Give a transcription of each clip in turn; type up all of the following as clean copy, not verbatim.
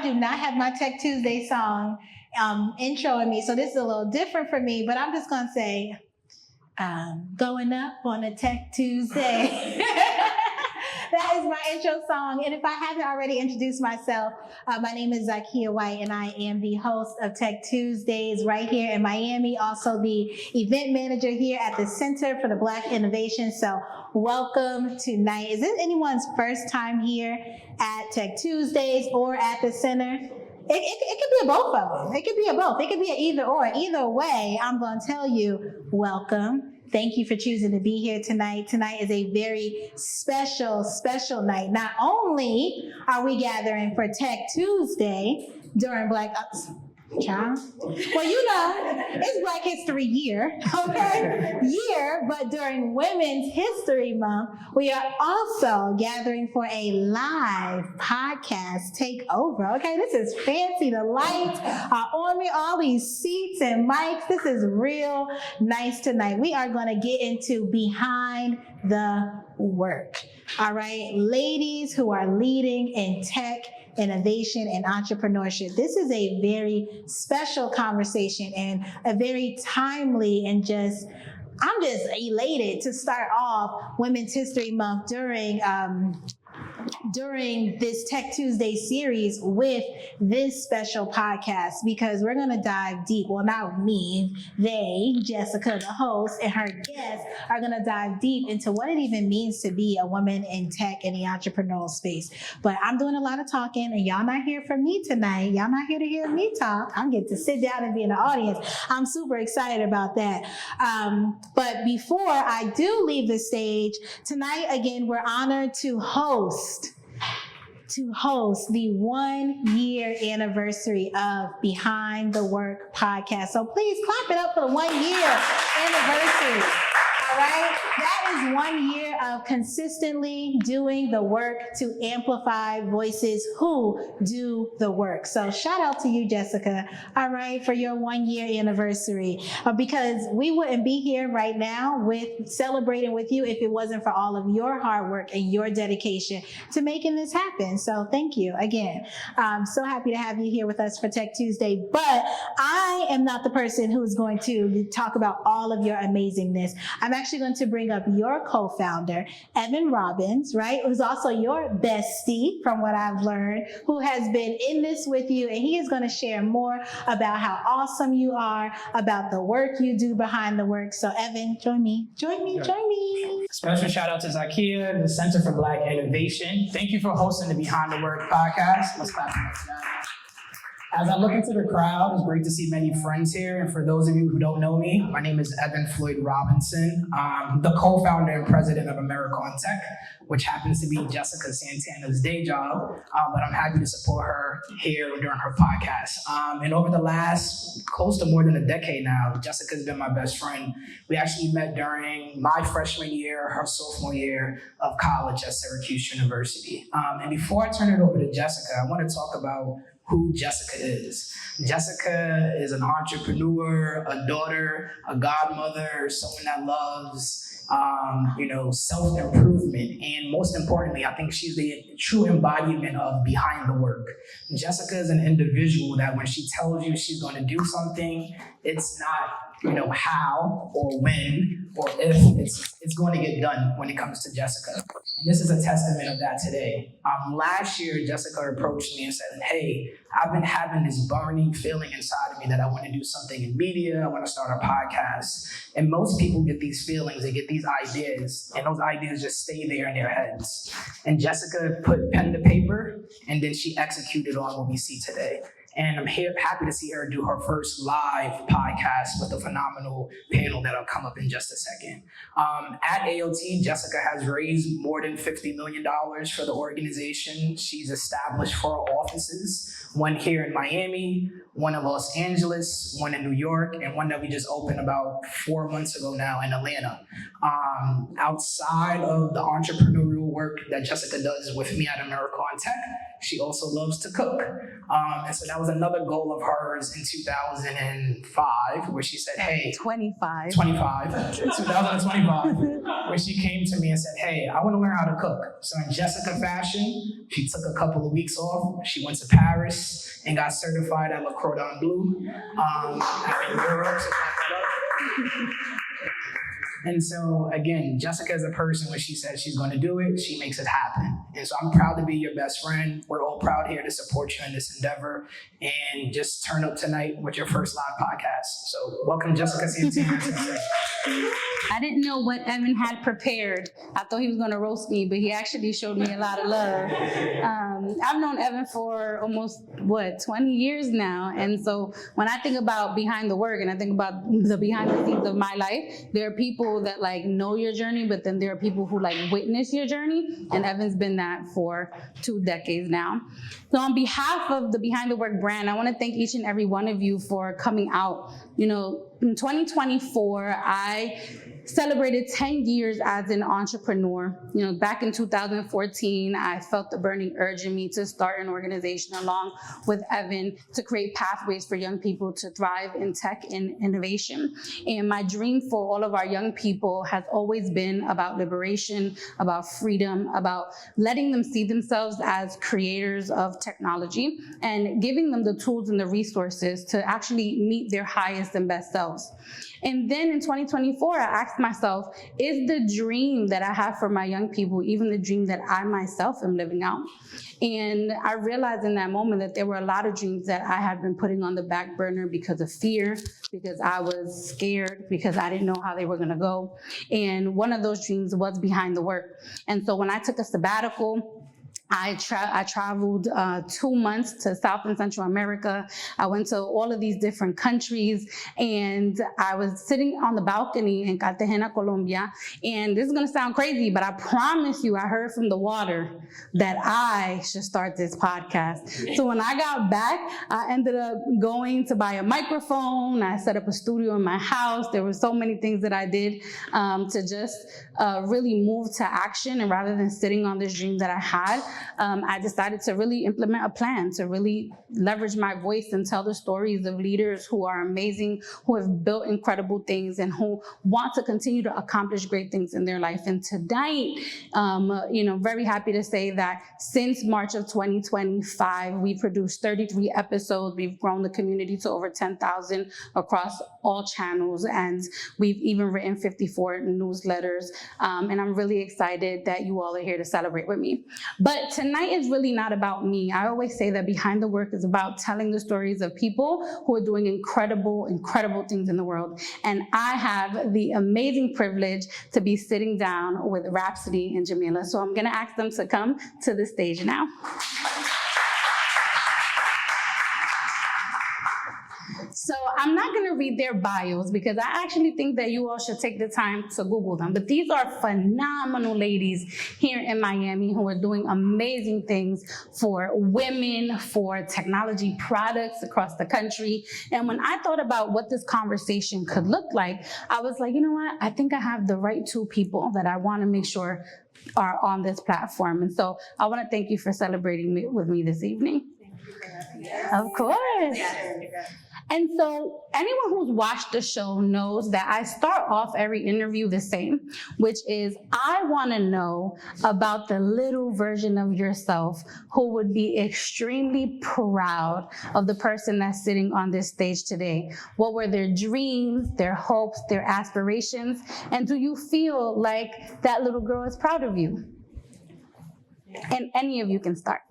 do not have my Tech Tuesday song intro in me, so this is a little different for me, but I'm just going to say, going up on a Tech Tuesday. That is my intro song. And if I haven't already introduced myself, my name is Zakia White, and I am the host of Tech Tuesdays right here in Miami, also the event manager here at the Center for the Black Innovation. So welcome tonight. Is this anyone's first time here at Tech Tuesdays or at the Center? It could be a both of them. It could be a both. It could be an either or. Either way, I'm going to tell you, welcome. Thank you for choosing to be here tonight. Tonight is a very special, special night. Not only are we gathering for Tech Tuesday during Black Ops, child. Well, you know, it's Black History Year, okay? But during Women's History Month, we are also gathering for a live podcast takeover, okay? This is fancy. The lights are on me, all these seats and mics. This is real nice tonight. We are going to get into behind the work, all right? Ladies who are leading in tech, innovation, and entrepreneurship. This is a very special conversation and a very timely and I'm just elated to start off Women's History Month during this Tech Tuesday series with this special podcast, because we're going to dive deep. Well, not me, they, Jessica, the host, and her guests are going to dive deep into what it even means to be a woman in tech in the entrepreneurial space. But I'm doing a lot of talking, and y'all not here for me tonight. Y'all not here to hear me talk. I'm getting to sit down and be in the audience. I'm super excited about that. But before I do leave the stage, tonight, again, we're honored to host the 1 year anniversary of Behind the Work podcast. So please clap it up for the 1 year anniversary. All right, that is 1 year of consistently doing the work to amplify voices who do the work. So shout out to you, Jessica, all right, for your 1 year anniversary, because we wouldn't be here right now celebrating with you if it wasn't for all of your hard work and your dedication to making this happen. So thank you again. I'm so happy to have you here with us for Tech Tuesday, but I am not the person who is going to talk about all of your amazingness. I'm actually going to bring up your co-founder, Evan Robbins, right? Who's also your bestie, from what I've learned, who has been in this with you, and he is going to share more about how awesome you are, about the work you do behind the work. So Evan, join me. Special shout out to Zakia, the Center for Black Innovation. Thank you for hosting the Behind the Work podcast. Let's clap for that. As I look into the crowd, it's great to see many friends here. And for those of you who don't know me, my name is Evan Floyd Robinson. I'm the co-founder and president of America on Tech, which happens to be Jessica Santana's day job. But I'm happy to support her here during her podcast. And over the last close to more than a decade now, Jessica's been my best friend. We actually met during my freshman year, her sophomore year of college at Syracuse University. And before I turn it over to Jessica, I want to talk about who Jessica is. Jessica is an entrepreneur, a daughter, a godmother, someone that loves self-improvement. And most importantly, I think she's the true embodiment of behind the work. Jessica is an individual that when she tells you she's going to do something, it's not how or when or if, it's going to get done when it comes to Jessica. And this is a testament of that today. Last year, Jessica approached me and said, hey, I've been having this burning feeling inside of me that I want to do something in media, I want to start a podcast. And most people get these feelings, they get these ideas, and those ideas just stay there in their heads. And Jessica put pen to paper, and then she executed on what we see today. And I'm happy to see her do her first live podcast with a phenomenal panel that'll come up in just a second. At AOT, Jessica has raised more than $50 million for the organization. She's established 4 offices, one here in Miami, one in Los Angeles, one in New York, and one that we just opened about 4 months ago now in Atlanta. Outside of the entrepreneurial work that Jessica does with me at America on Tech, she also loves to cook. And so that was another goal of hers in 2005, where she said, hey, 2025, where she came to me and said, hey, I want to learn how to cook. So in Jessica fashion, she took a couple of weeks off. She went to Paris and got certified at Le Cordon Bleu in Europe. So clap that up. And so again, Jessica is a person, when she says she's going to do it, she makes it happen. And so I'm proud to be your best friend. We're all proud here to support you in this endeavor, and just turn up tonight with your first live podcast. So welcome, Jessica Santana. I didn't know what Evan had prepared. I thought he was going to roast me, but he actually showed me a lot of love. I've known Evan for almost, 20 years now. And so when I think about behind the work and I think about the behind the scenes of my life, there are people that know your journey, but then there are people who witness your journey. And Evan's been that for 2 decades now. So on behalf of the Behind the Work brand, I want to thank each and every one of you for coming out. In 2024, I celebrated 10 years as an entrepreneur. Back in 2014, I felt the burning urge in me to start an organization along with Evan to create pathways for young people to thrive in tech and innovation. And my dream for all of our young people has always been about liberation, about freedom, about letting them see themselves as creators of technology and giving them the tools and the resources to actually meet their highest and best selves. And then in 2024, I asked myself, is the dream that I have for my young people even the dream that I myself am living out? And I realized in that moment that there were a lot of dreams that I had been putting on the back burner because of fear, because I was scared, because I didn't know how they were going to go. And one of those dreams was Behind the Work. And so when I took a sabbatical, I traveled 2 months to South and Central America. I went to all of these different countries, and I was sitting on the balcony in Cartagena, Colombia. And this is going to sound crazy, but I promise you, I heard from the water that I should start this podcast. So when I got back, I ended up going to buy a microphone. I set up a studio in my house. There were so many things that I did to just really move to action. And rather than sitting on this dream that I had, I decided to really implement a plan to really leverage my voice and tell the stories of leaders who are amazing, who have built incredible things, and who want to continue to accomplish great things in their life. And tonight, very happy to say that since March of 2025, we've produced 33 episodes. We've grown the community to over 10,000 across all channels, and we've even written 54 newsletters. And I'm really excited that you all are here to celebrate with me. But tonight is really not about me. I always say that Behind the Work is about telling the stories of people who are doing incredible, incredible things in the world. And I have the amazing privilege to be sitting down with Rhapsodi and Jamaila. So I'm going to ask them to come to the stage now. So I'm not going to read their bios because I actually think that you all should take the time to Google them. But these are phenomenal ladies here in Miami who are doing amazing things for women, for technology products across the country. And when I thought about what this conversation could look like, I was like, you know what? I think I have the right 2 people that I want to make sure are on this platform. And so I want to thank you for celebrating with me this evening. Of course. And so anyone who's watched the show knows that I start off every interview the same, which is I want to know about the little version of yourself who would be extremely proud of the person that's sitting on this stage today. What were their dreams, their hopes, their aspirations? And do you feel like that little girl is proud of you? And any of you can start.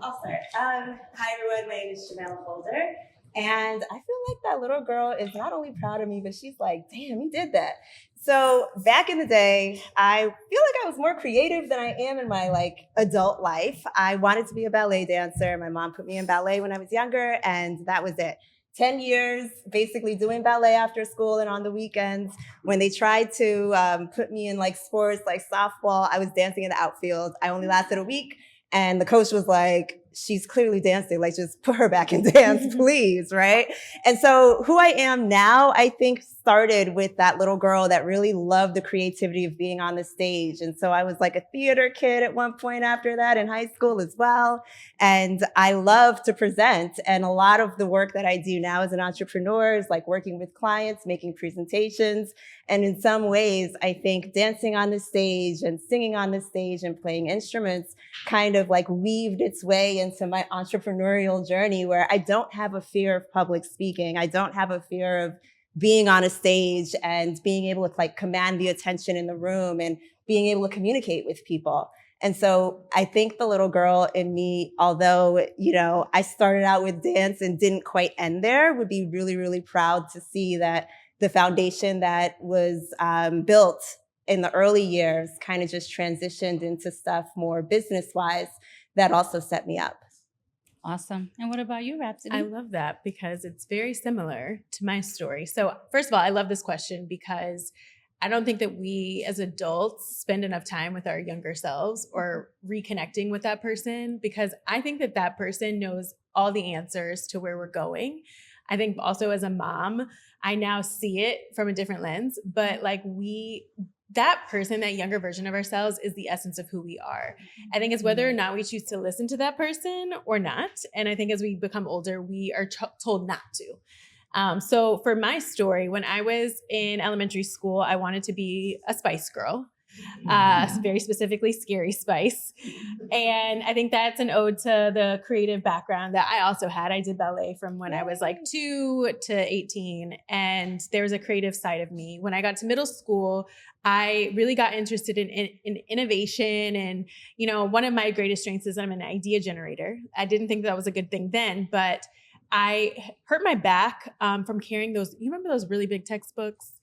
I'll start. Hi, everyone. My name is Jamaila Folder. And I feel like that little girl is not only proud of me, but she's like, damn, you did that. So back in the day, I feel like I was more creative than I am in my adult life. I wanted to be a ballet dancer. My mom put me in ballet when I was younger, and that was it. 10 years basically doing ballet after school and on the weekends. When they tried to put me in sports like softball, I was dancing in the outfield. I only lasted a week. And the coach was like, she's clearly dancing. Like, just put her back in dance, please, right? And so who I am now, I think started with that little girl that really loved the creativity of being on the stage. And so I was like a theater kid at one point after that in high school as well. And I love to present. And a lot of the work that I do now as an entrepreneur is like working with clients, making presentations. And in some ways, I think dancing on the stage and singing on the stage and playing instruments kind of like weaved its way into my entrepreneurial journey, where I don't have a fear of public speaking. I don't have a fear of being on a stage and being able to like command the attention in the room and being able to communicate with people. And so I think the little girl in me, although, you know, I started out with dance and didn't quite end there, would be really, really proud to see that the foundation that was built in the early years kind of just transitioned into stuff more business-wise that also set me up. Awesome. And what about you, Rhapsody? I love that because it's very similar to my story. So first of all, I love this question because I don't think that we as adults spend enough time with our younger selves or reconnecting with that person, because I think that that person knows all the answers to where we're going. I think also as a mom, I now see it from a different lens, but like that person, that younger version of ourselves is the essence of who we are. I think it's whether or not we choose to listen to that person or not. And I think as we become older, we are told not to. So for my story, when I was in elementary school, I wanted to be a Spice Girl, very specifically Scary Spice. And I think that's an ode to the creative background that I also had. I did ballet from when I was like 2 to 18. And there was a creative side of me. When I got to middle school, I really got interested in innovation. And, you know, one of my greatest strengths is I'm an idea generator. I didn't think that was a good thing then, but I hurt my back from carrying those. You remember those really big textbooks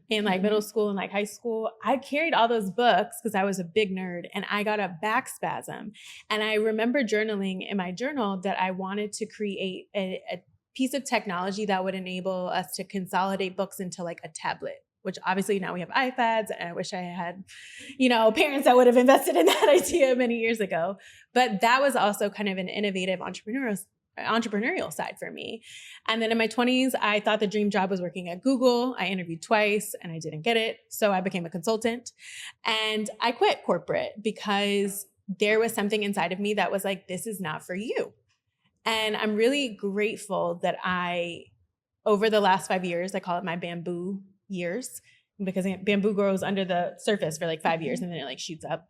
in like middle school and like high school? I carried all those books because I was a big nerd, and I got a back spasm. And I remember journaling in my journal that I wanted to create a piece of technology that would enable us to consolidate books into like a tablet, which obviously now we have iPads, and I wish I had, you know, parents that would have invested in that idea many years ago. But that was also kind of an innovative entrepreneurial side for me. And then in my 20s, I thought the dream job was working at Google. I interviewed twice and I didn't get it. So I became a consultant, and I quit corporate because there was something inside of me that was like, this is not for you. And I'm really grateful that over the last 5 years, I call it my bamboo years, because bamboo grows under the surface for like 5 years and then it like shoots up,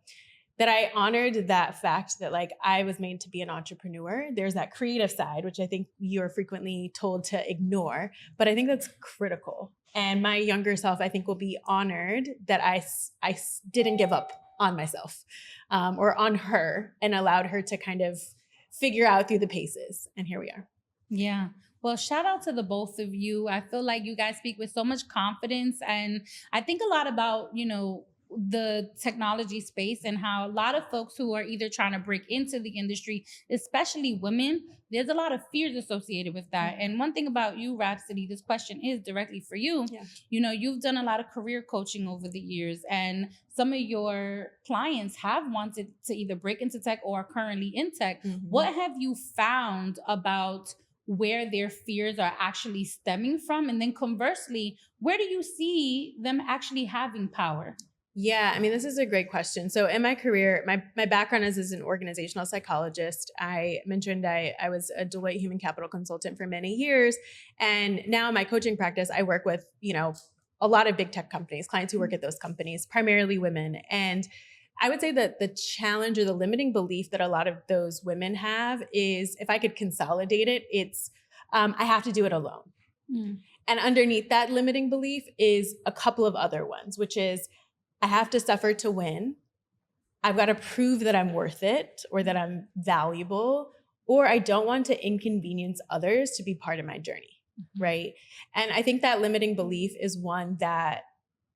that I honored that fact that like I was made to be an entrepreneur. There's that creative side, which I think you're frequently told to ignore, but I think that's critical. And my younger self, I think, will be honored that I didn't give up on myself or on her, and allowed her to kind of figure out through the paces. And here we are. Yeah. Well, shout out to the both of you. I feel like you guys speak with so much confidence. And I think a lot about, you know, the technology space and how a lot of folks who are either trying to break into the industry, especially women, there's a lot of fears associated with that. Mm-hmm. And one thing about you, Rhapsody, this question is directly for you. Yeah. You know, you've done a lot of career coaching over the years, and some of your clients have wanted to either break into tech or are currently in tech. Mm-hmm. What have you found about where their fears are actually stemming from? And then conversely, where do you see them actually having power? Yeah, I mean, this is a great question. So in my career, my background is as an organizational psychologist. I mentioned I was a Deloitte human capital consultant for many years. And now in my coaching practice, I work with, you know, a lot of big tech companies, clients who work at those companies, primarily women. And I would say that the challenge or the limiting belief that a lot of those women have is, if I could consolidate it, it's I have to do it alone. Mm. And underneath that limiting belief is a couple of other ones, which is, I have to suffer to win. I've got to prove that I'm worth it or that I'm valuable, or I don't want to inconvenience others to be part of my journey, right? And I think that limiting belief is one that,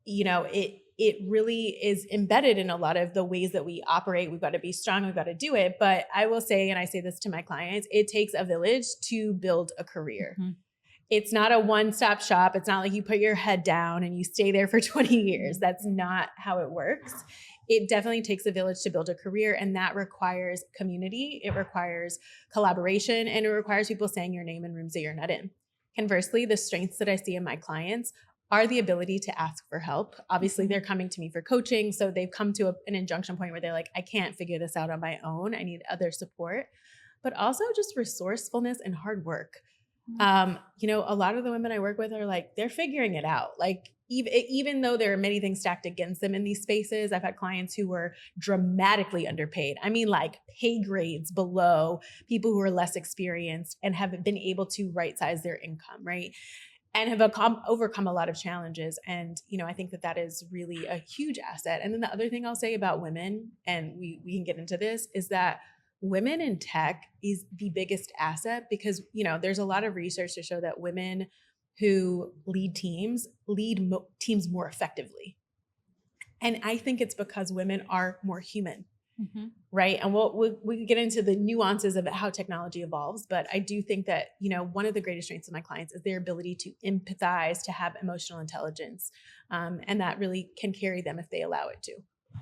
you know, it really is embedded in a lot of the ways that we operate. We've got to be strong. We've got to do it. But I will say, and I say this to my clients, it takes a village to build a career. Mm-hmm. it's not a one-stop shop. It's not like you put your head down and you stay there for 20 years. That's not how it works. It definitely takes a village to build a career, and that requires community. It requires collaboration, and it requires people saying your name in rooms that you're not in. Conversely, the strengths that I see in my clients are the ability to ask for help. Obviously, they're coming to me for coaching, so they've come to an injunction point where they're like, I can't figure this out on my own. I need other support, but also just resourcefulness and hard work. A lot of the women I work with are like, they're figuring it out. Like, even though there are many things stacked against them in these spaces, I've had clients who were dramatically underpaid. I mean, like pay grades below people who are less experienced and have been able to right-size their income, right? And have overcome a lot of challenges. And, I think that is really a huge asset. And then the other thing I'll say about women, and we can get into this, is that women in tech is the biggest asset because, there's a lot of research to show that women who lead teams teams more effectively. And I think it's because women are more human, right? And we can get into the nuances of how technology evolves, but I do think that, one of the greatest strengths of my clients is their ability to empathize, to have emotional intelligence. And that really can carry them if they allow it to.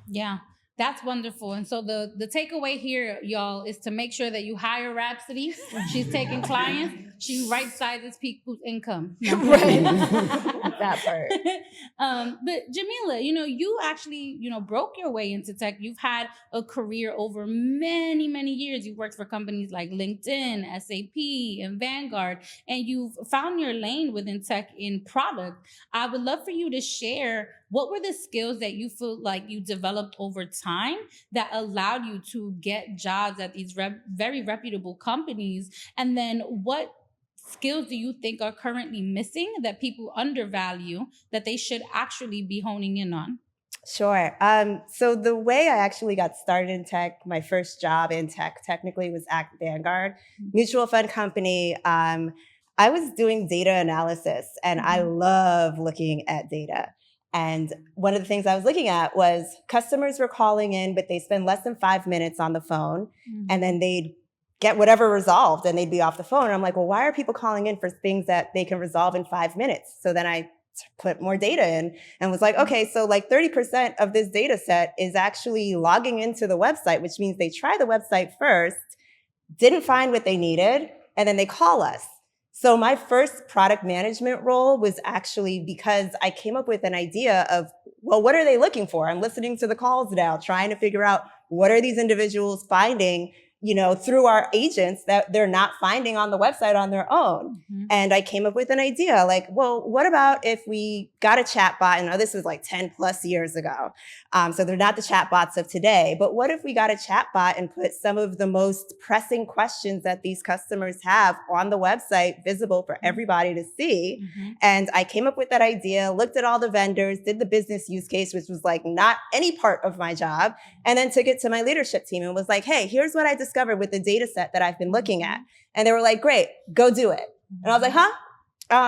Yeah. That's wonderful. And so the takeaway here, y'all, is to make sure that you hire Rhapsody. She's taking clients. She right-sizes people's income. Right. That part. But Jamaila, you actually, broke your way into tech. You've had a career over many, many years. You've worked for companies like LinkedIn, SAP, and Vanguard, and you've found your lane within tech in product. I would love for you to share what were the skills that you feel like you developed over time that allowed you to get jobs at these very reputable companies? And then what skills do you think are currently missing that people undervalue that they should actually be honing in on? Sure. So the way I actually got started in tech, my first job in tech technically was at Vanguard, mutual fund company. I was doing data analysis, and I love looking at data. And one of the things I was looking at was customers were calling in, but they spend less than 5 minutes on the phone, and then they'd get whatever resolved and they'd be off the phone. And I'm like, well, why are people calling in for things that they can resolve in 5 minutes? So then I put more data in and was like, okay, so like 30% of this data set is actually logging into the website, which means they try the website first, didn't find what they needed, and then they call us. So my first product management role was actually because I came up with an idea of, well, what are they looking for? I'm listening to the calls now, trying to figure out what are these individuals finding, through our agents that they're not finding on the website on their own. And I came up with an idea like, well, what about if we got a chatbot? And this was like 10 plus years ago. So they're not the chatbots of today, but what if we got a chatbot and put some of the most pressing questions that these customers have on the website visible for everybody to see? And I came up with that idea, looked at all the vendors, did the business use case, which was like not any part of my job, and then took it to my leadership team and was like, hey, here's what I discovered with the data set that I've been looking at. And they were like, great, go do it. And I was like, huh?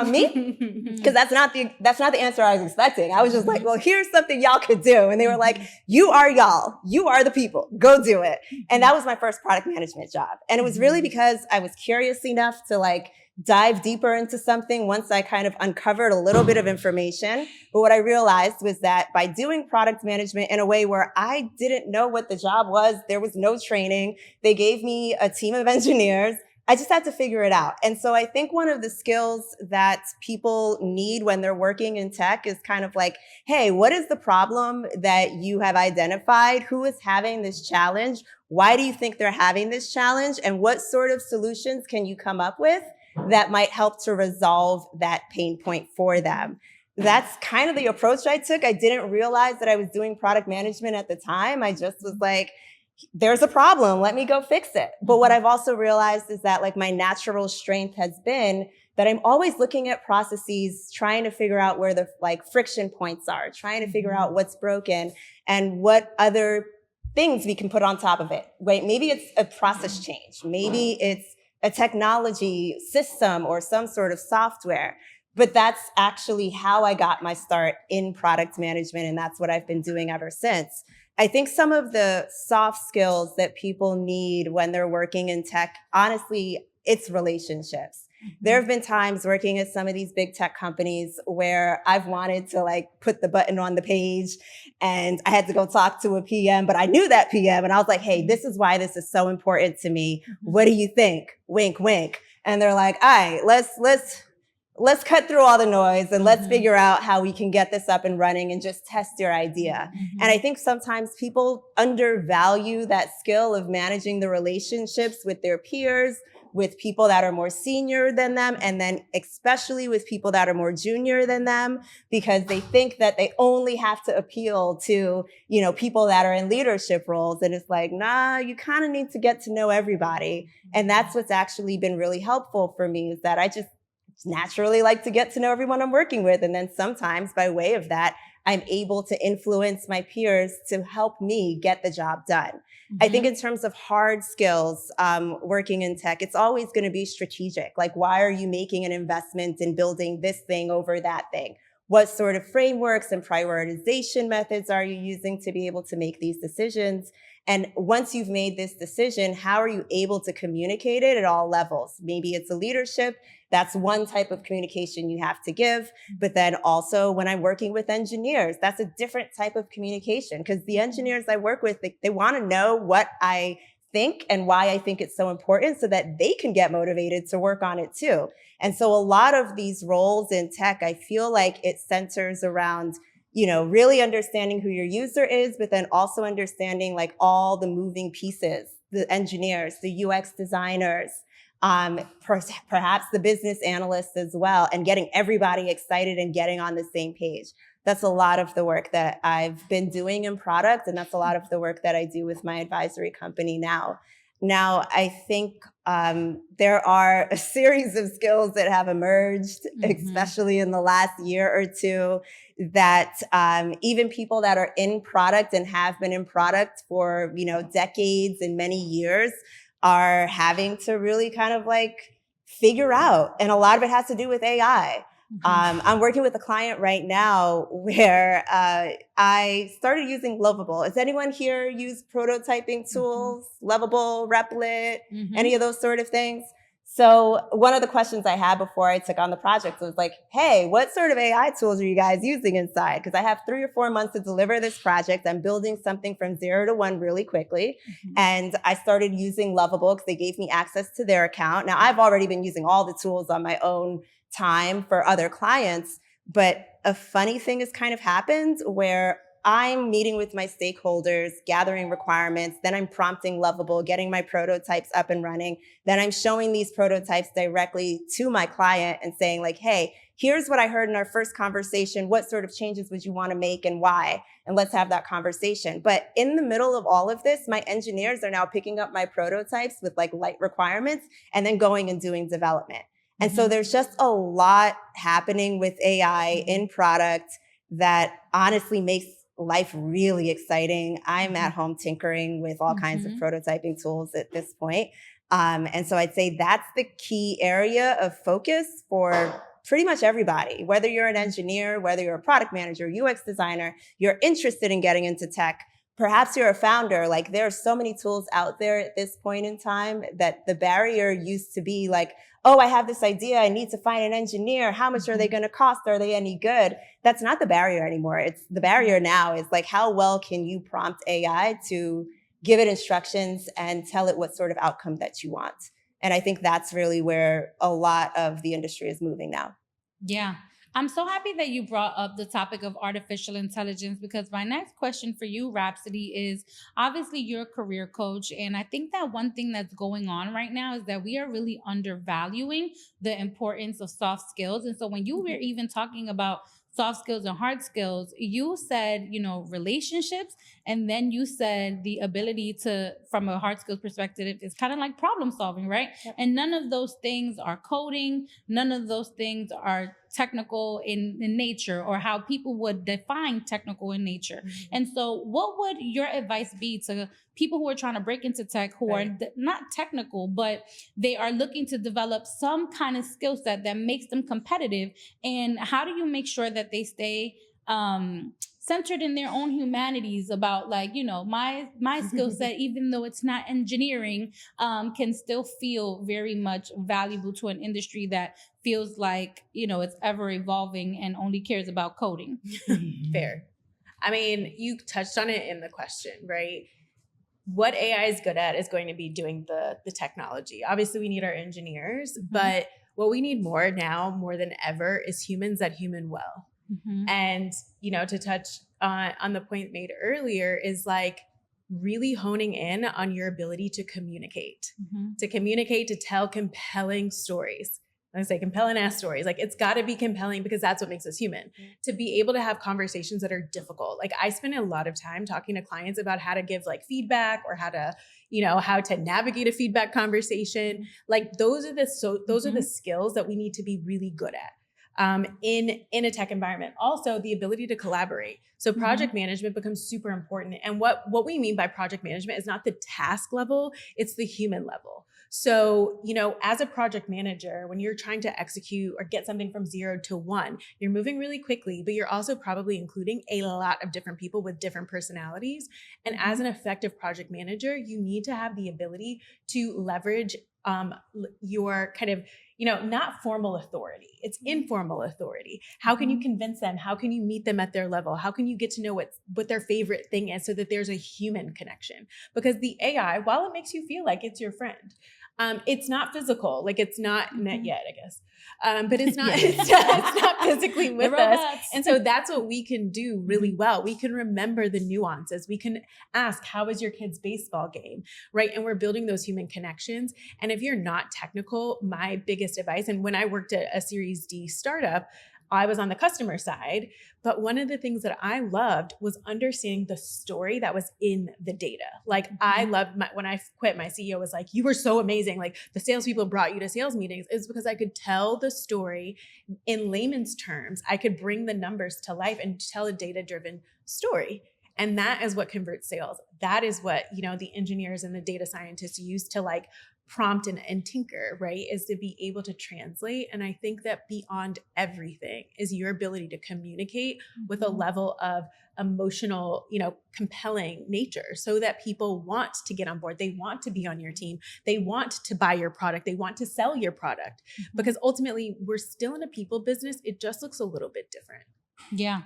Me? Because that's not the answer I was expecting. I was just like, well, here's something y'all could do. And they were like, you are y'all. You are the people. Go do it. And that was my first product management job. And it was really because I was curious enough to like dive deeper into something once I kind of uncovered a little bit of information. But what I realized was that by doing product management in a way where I didn't know what the job was, there was no training. They gave me a team of engineers. I just had to figure it out. And so I think one of the skills that people need when they're working in tech is kind of like, hey, what is the problem that you have identified? Who is having this challenge? Why do you think they're having this challenge? And what sort of solutions can you come up with that might help to resolve that pain point for them? That's kind of the approach I took. I didn't realize that I was doing product management at the time. I just was like, there's a problem, let me go fix it. But what I've also realized is that like my natural strength has been that I'm always looking at processes, trying to figure out where the like friction points are, trying to figure out what's broken and what other things we can put on top of it. Right? Maybe it's a process change. Maybe it's a technology system or some sort of software. But that's actually how I got my start in product management. And that's what I've been doing ever since. I think some of the soft skills that people need when they're working in tech, honestly, it's relationships. There have been times working at some of these big tech companies where I've wanted to like put the button on the page and I had to go talk to a PM, but I knew that PM and I was like, hey, this is why this is so important to me. What do you think? Wink, wink. And they're like, all right, let's cut through all the noise and let's figure out how we can get this up and running and just test your idea. And I think sometimes people undervalue that skill of managing the relationships with their peers, with people that are more senior than them, and then especially with people that are more junior than them, because they think that they only have to appeal to, you know, people that are in leadership roles. And it's like, nah, you kind of need to get to know everybody. And that's what's actually been really helpful for me, is that I just naturally like to get to know everyone I'm working with. And then sometimes by way of that, I'm able to influence my peers to help me get the job done. I think in terms of hard skills, working in tech, it's always going to be strategic. Like, why are you making an investment in building this thing over that thing? What sort of frameworks and prioritization methods are you using to be able to make these decisions? And once you've made this decision, how are you able to communicate it at all levels? Maybe it's a leadership. That's one type of communication you have to give. But then also when I'm working with engineers, that's a different type of communication, because the engineers I work with, they want to know what I think and why I think it's so important so that they can get motivated to work on it too. And so a lot of these roles in tech, I feel like it centers around, you know, really understanding who your user is, but then also understanding like all the moving pieces, the engineers, the UX designers, perhaps the business analysts as well, and getting everybody excited and getting on the same page. That's a lot of the work that I've been doing in product, and that's a lot of the work that I do with my advisory company now. Now, I think there are a series of skills that have emerged, especially in the last year or two, that even people that are in product and have been in product for, you know, decades and many years are having to really kind of like figure out. And a lot of it has to do with AI. I'm working with a client right now where I started using Lovable. Does anyone here use prototyping tools? Lovable, Replit, any of those sort of things? So one of the questions I had before I took on the project was like, hey, what sort of AI tools are you guys using inside? Because I have 3 or 4 months to deliver this project. I'm building something from 0 to 1 really quickly. And I started using Lovable because they gave me access to their account. Now, I've already been using all the tools on my own time for other clients. But a funny thing has kind of happened where I'm meeting with my stakeholders, gathering requirements, then I'm prompting Lovable, getting my prototypes up and running. Then I'm showing these prototypes directly to my client and saying like, hey, here's what I heard in our first conversation. What sort of changes would you want to make and why? And let's have that conversation. But in the middle of all of this, my engineers are now picking up my prototypes with like light requirements and then going and doing development. And so there's just a lot happening with AI in product that honestly makes life really exciting. I'm at home tinkering with all kinds of prototyping tools at this point. And so I'd say that's the key area of focus for pretty much everybody, whether you're an engineer, whether you're a product manager, UX designer, you're interested in getting into tech, perhaps you're a founder. Like, there are so many tools out there at this point in time that the barrier used to be like, oh, I have this idea. I need to find an engineer. How much are they going to cost? Are they any good? That's not the barrier anymore. It's the barrier now is like, how well can you prompt AI to give it instructions and tell it what sort of outcome that you want? And I think that's really where a lot of the industry is moving now. Yeah. I'm so happy that you brought up the topic of artificial intelligence, because my next question for you, Rhapsodi, is obviously you're a career coach. And I think that one thing that's going on right now is that we are really undervaluing the importance of soft skills. And so when you were even talking about soft skills and hard skills, you said, you know, relationships, and then you said the ability to, from a hard skills perspective, it's kind of like problem solving, right? Yep. And none of those things are coding. None of those things are technical in nature, or how people would define technical in nature. And so what would your advice be to people who are trying to break into tech, who are not technical, but they are looking to develop some kind of skill set that makes them competitive? And how do you make sure that they stay centered in their own humanities about like, you know, my skill set, even though it's not engineering, can still feel very much valuable to an industry that feels like, you know, it's ever evolving and only cares about coding. Fair. I mean, you touched on it in the question, right? What AI is good at is going to be doing the technology. Obviously, we need our engineers, but what we need more now, more than ever, is humans that human well. And, you know, to touch on the point made earlier is like really honing in on your ability to communicate, to tell compelling stories. I say compelling ass stories. Like it's got to be compelling because that's what makes us human. To be able to have conversations that are difficult. Like I spend a lot of time talking to clients about how to give like feedback or how to, you know, how to navigate a feedback conversation. Like those are the skills that we need to be really good at. In a tech environment. Also, the ability to collaborate. So project management becomes super important. And what we mean by project management is not the task level, it's the human level. So, you know, as a project manager, when you're trying to execute or get something from 0 to 1, you're moving really quickly, but you're also probably including a lot of different people with different personalities. And as an effective project manager, you need to have the ability to leverage your kind of, you know, not formal authority. It's informal authority. How can you convince them? How can you meet them at their level? How can you get to know what their favorite thing is so that there's a human connection? Because the AI, while it makes you feel like it's your friend, it's not physical. Like it's not met yet, I guess. But it's not, it's not physically with us. And so that's what we can do really well. We can remember the nuances. We can ask, how was your kid's baseball game? Right. And we're building those human connections. And if you're not technical, my biggest advice, and when I worked at a Series D startup, I was on the customer side, but one of the things that I loved was understanding the story that was in the data. Like I loved when I quit, my CEO was like, you were so amazing. Like the salespeople brought you to sales meetings. It's because I could tell the story in layman's terms. I could bring the numbers to life and tell a data-driven story. And that is what converts sales. That is what, you know, the engineers and the data scientists use to like prompt and tinker, right? Is to be able to translate. And I think that beyond everything is your ability to communicate with a level of emotional, you know, compelling nature so that people want to get on board. They want to be on your team. They want to buy your product. They want to sell your product because ultimately we're still in a people business. It just looks a little bit different. Yeah.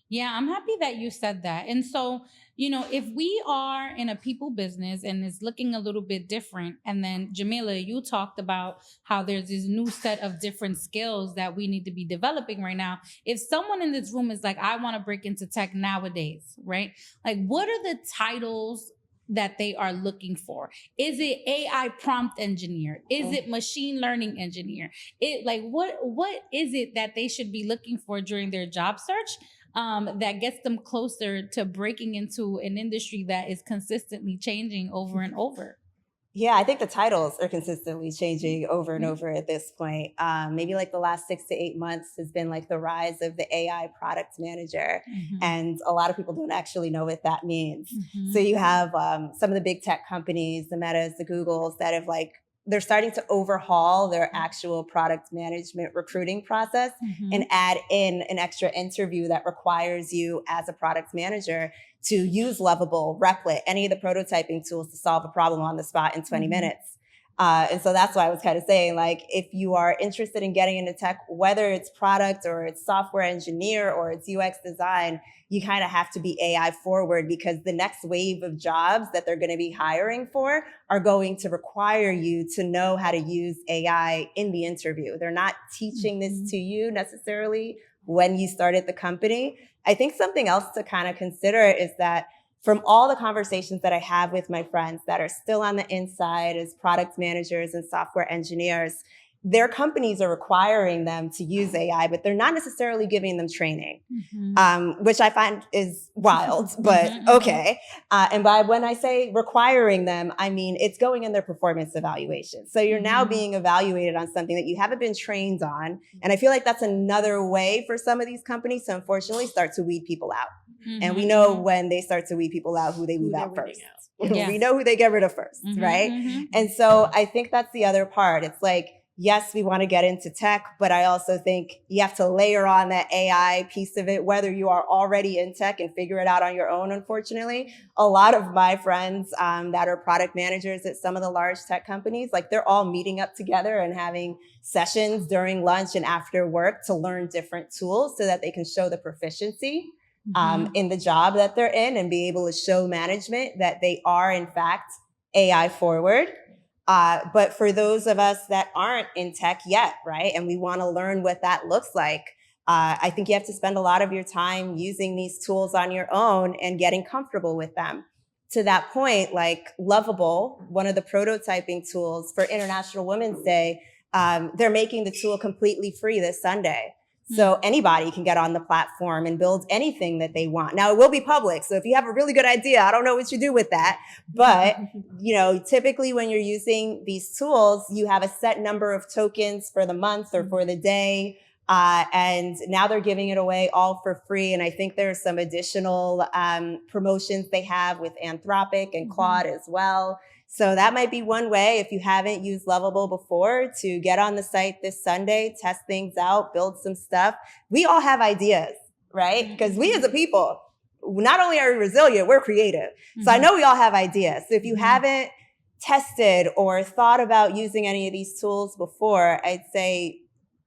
Yeah, I'm happy that you said that. And so, you know, if we are in a people business and it's looking a little bit different, and then Jamaila, you talked about how there's this new set of different skills that we need to be developing right now. If someone in this room is like, I want to break into tech nowadays, right? Like, what are the titles that they are looking for? Is it AI prompt engineer? Is it machine learning engineer? What is it that they should be looking for during their job search? That gets them closer to breaking into an industry that is consistently changing over and over. Yeah, I think the titles are consistently changing over and over at this point. Maybe like the last 6 to 8 months has been like the rise of the AI product manager. And a lot of people don't actually know what that means. So you have some of the big tech companies, the Metas, the Googles that have like, they're starting to overhaul their actual product management recruiting process and add in an extra interview that requires you as a product manager to use Lovable, Replit, any of the prototyping tools to solve a problem on the spot in 20 minutes. And so that's why I was kind of saying, like, if you are interested in getting into tech, whether it's product or it's software engineer or it's UX design, you kind of have to be AI forward because the next wave of jobs that they're going to be hiring for are going to require you to know how to use AI in the interview. They're not teaching this to you necessarily when you start at the company. I think something else to kind of consider is that from all the conversations that I have with my friends that are still on the inside as product managers and software engineers, their companies are requiring them to use AI, but they're not necessarily giving them training, which I find is wild, but okay. And by when I say requiring them, I mean it's going in their performance evaluation. So you're now being evaluated on something that you haven't been trained on. And I feel like that's another way for some of these companies to unfortunately start to weed people out. And we know when they start to weed people out, who they weed out first. We know who they get rid of first, right? And so I think that's the other part. It's like, yes, we want to get into tech, but I also think you have to layer on that AI piece of it, whether you are already in tech and figure it out on your own, unfortunately. A lot of my friends that are product managers at some of the large tech companies, like they're all meeting up together and having sessions during lunch and after work to learn different tools so that they can show the proficiency in the job that they're in and be able to show management that they are, in fact, AI forward. But for those of us that aren't in tech yet, right, and we want to learn what that looks like, I think you have to spend a lot of your time using these tools on your own and getting comfortable with them. To that point, like Lovable, one of the prototyping tools for International Women's Day, they're making the tool completely free this Sunday. So anybody can get on the platform and build anything that they want. Now, it will be public. So if you have a really good idea, I don't know what you do with that. But, you know, typically when you're using these tools, you have a set number of tokens for the month or for the day. And now they're giving it away all for free. And I think there's some additional promotions they have with Anthropic and Claude as well. So that might be one way, if you haven't used Lovable before, to get on the site this Sunday, test things out, build some stuff. We all have ideas, right? Because we as a people, not only are we resilient, we're creative. So I know we all have ideas. So if you haven't tested or thought about using any of these tools before, I'd say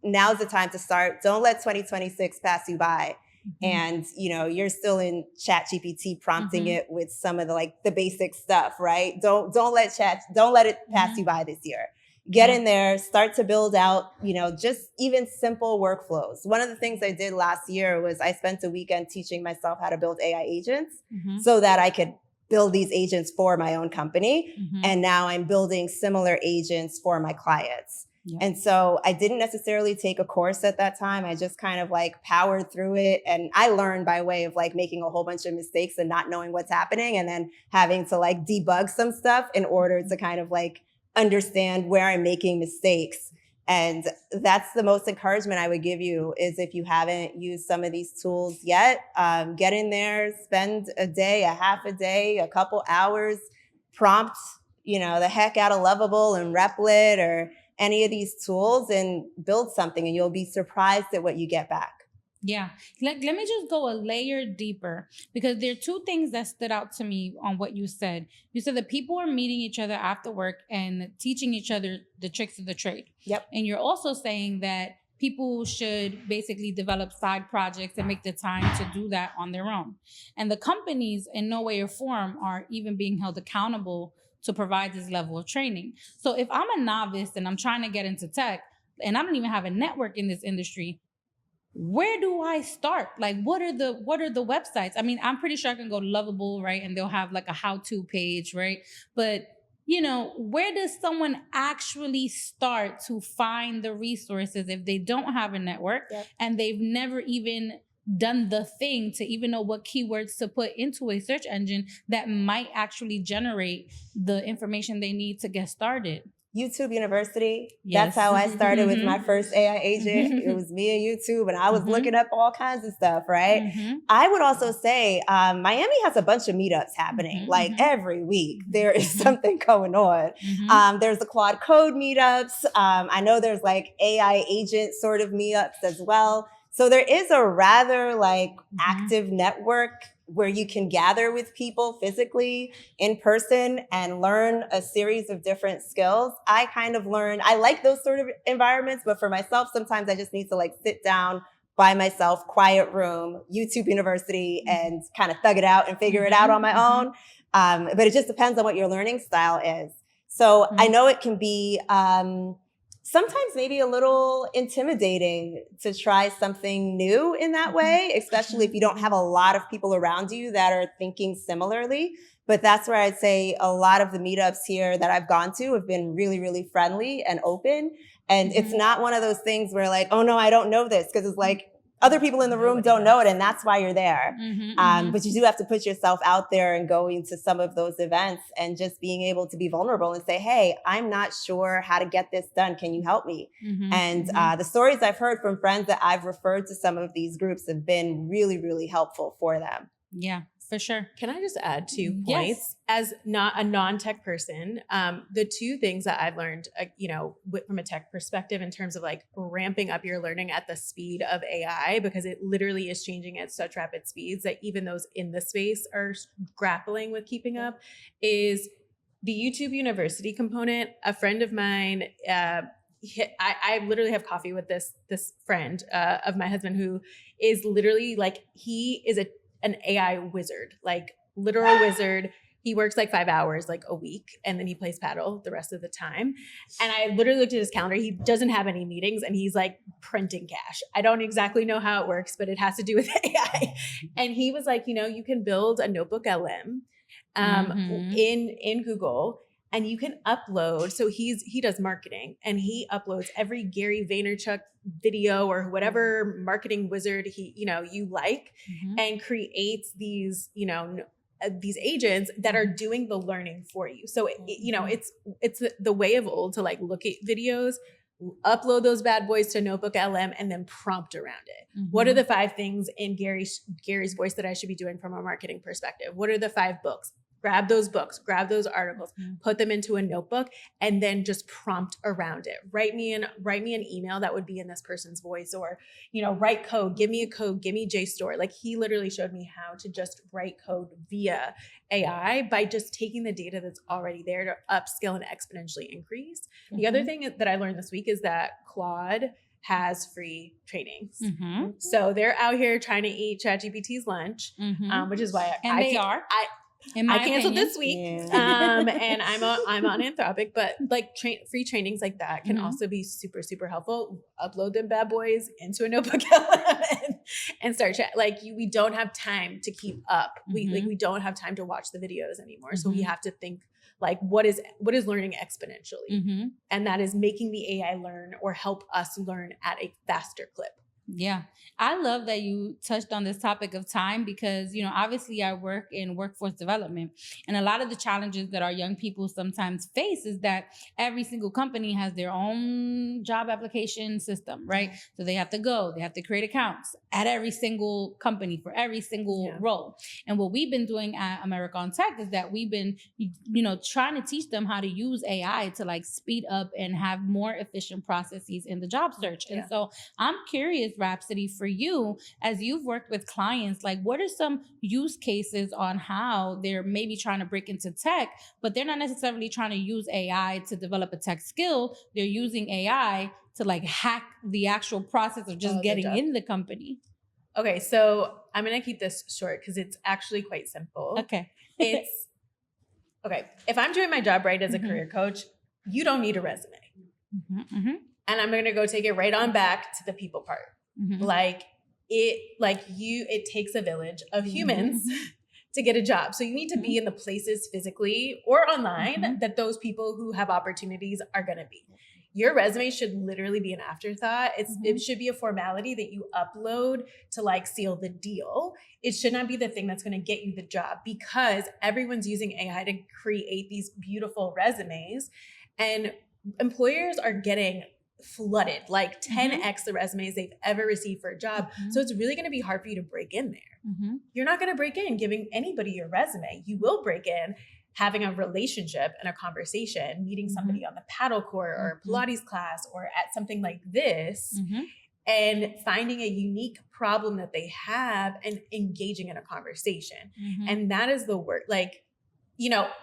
now's the time to start. Don't let 2026 pass you by. And, you know, you're still in ChatGPT prompting it with some of the basic stuff, right? Don't let it pass you by this year. Get in there, start to build out, you know, just even simple workflows. One of the things I did last year was I spent a weekend teaching myself how to build AI agents so that I could build these agents for my own company. And now I'm building similar agents for my clients. And so I didn't necessarily take a course at that time. I just kind of like powered through it. And I learned by way of like making a whole bunch of mistakes and not knowing what's happening and then having to like debug some stuff in order to kind of like understand where I'm making mistakes. And that's the most encouragement I would give you is if you haven't used some of these tools yet, get in there, spend a day, a half a day, a couple hours, prompt, you know, the heck out of Lovable and Replit or any of these tools and build something, and you'll be surprised at what you get back. Yeah. Let me just go a layer deeper, because there are two things that stood out to me on what you said. You said that people are meeting each other after work and teaching each other the tricks of the trade. Yep. And you're also saying that people should basically develop side projects and make the time to do that on their own. And the companies in no way or form are even being held accountable to provide this level of training. So if I'm a novice and I'm trying to get into tech and I don't even have a network in this industry, where do I start? Like, what are the websites? I mean, I'm pretty sure I can go to Lovable, right? And they'll have like a how-to page, right? But, you know, where does someone actually start to find the resources if they don't have a network and they've never even done the thing to even know what keywords to put into a search engine that might actually generate the information they need to get started? YouTube University. Yes. That's how I started with my first AI agent. It was me and YouTube, and I was looking up all kinds of stuff, right? I would also say Miami has a bunch of meetups happening. Like every week, there is something going on. There's the Claude Code meetups. I know there's like AI agent sort of meetups as well. So there is a rather like active network where you can gather with people physically in person and learn a series of different skills. I like those sort of environments, but for myself, sometimes I just need to like sit down by myself, quiet room, YouTube University, and kind of thug it out and figure it out on my own. But it just depends on what your learning style is. So I know it can be, sometimes maybe a little intimidating to try something new in that way, especially if you don't have a lot of people around you that are thinking similarly. But that's where I'd say a lot of the meetups here that I've gone to have been really, really friendly and open. And it's not one of those things where like, oh no, I don't know this, because it's like other people in the room don't know it, and that's why you're there. But you do have to put yourself out there and going to some of those events and just being able to be vulnerable and say, hey, I'm not sure how to get this done. Can you help me? And the stories I've heard from friends that I've referred to some of these groups have been really, really helpful for them. Yeah. For sure. Can I just add 2 Yes. points? As not a non-tech person, the 2 things that I've learned, from a tech perspective in terms of like ramping up your learning at the speed of AI, because it literally is changing at such rapid speeds that even those in the space are grappling with keeping up, is the YouTube University component. A friend of mine, I literally have coffee with this friend of my husband who is literally like, he is an AI wizard, like literal wizard. He works like 5 hours like a week, and then he plays paddle the rest of the time. And I literally looked at his calendar. He doesn't have any meetings, and he's like printing cash. I don't exactly know how it works, but it has to do with AI. And he was like, you can build a notebook LM in Google, and you can upload. So he does marketing, and he uploads every Gary Vaynerchuk video or whatever marketing wizard you like, and creates these these agents that are doing the learning for you. So it's the way of old to like look at videos, upload those bad boys to Notebook LM, and then prompt around it. What are the 5 things in Gary's voice that I should be doing from a marketing perspective? What are the 5 books? Grab those books, grab those articles, put them into a notebook, and then just prompt around it. Write me an email that would be in this person's voice, or, write code, give me a code, give me JSTOR. Like, he literally showed me how to just write code via AI by just taking the data that's already there to upskill and exponentially increase. The other thing that I learned this week is that Claude has free trainings. So they're out here trying to eat ChatGPT's lunch, which is why I canceled this week. And I'm on Anthropic, but like free trainings like that can also be super, super helpful. Upload them bad boys into a notebook and start chat. Like, we don't have time to keep up. We don't have time to watch the videos anymore. So we have to think like, what is learning exponentially? And that is making the AI learn or help us learn at a faster clip. Yeah. I love that you touched on this topic of time because, obviously I work in workforce development, and a lot of the challenges that our young people sometimes face is that every single company has their own job application system, right? So they have to create accounts at every single company for every single role. And what we've been doing at America on Tech is that we've been, trying to teach them how to use AI to like speed up and have more efficient processes in the job search. And so I'm curious, Rhapsodi, for you, as you've worked with clients, like what are some use cases on how they're maybe trying to break into tech, but they're not necessarily trying to use AI to develop a tech skill. They're using AI to like hack the actual process of just getting in the company. Okay, so I'm going to keep this short because it's actually quite simple. Okay. If I'm doing my job right as a career coach, you don't need a resume. And I'm going to go take it right on back to the people part. It takes a village of humans to get a job. So you need to be in the places physically or online that those people who have opportunities are going to be. Your resume should literally be an afterthought. It should be a formality that you upload to like seal the deal. It should not be the thing that's going to get you the job, because everyone's using AI to create these beautiful resumes, and employers are getting flooded, like 10x the resumes they've ever received for a job. So it's really going to be hard for you to break in there. You're not going to break in giving anybody your resume. You will break in having a relationship and a conversation, meeting somebody on the paddle court or a Pilates class or at something like this, and finding a unique problem that they have and engaging in a conversation. And that is the work. Like,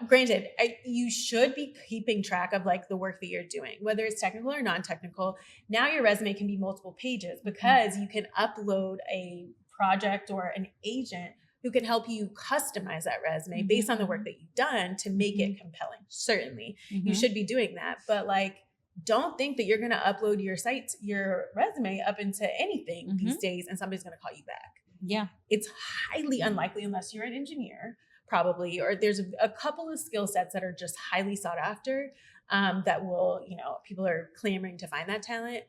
granted, you should be keeping track of like the work that you're doing, whether it's technical or non-technical. Now your resume can be multiple pages because you can upload a project or an agent who can help you customize that resume based on the work that you've done to make it compelling. Certainly, you should be doing that. But like, don't think that you're going to upload your resume up into anything these days and somebody's going to call you back. Yeah. It's highly unlikely unless you're an engineer, probably, or there's a couple of skill sets that are just highly sought after that will, people are clamoring to find that talent.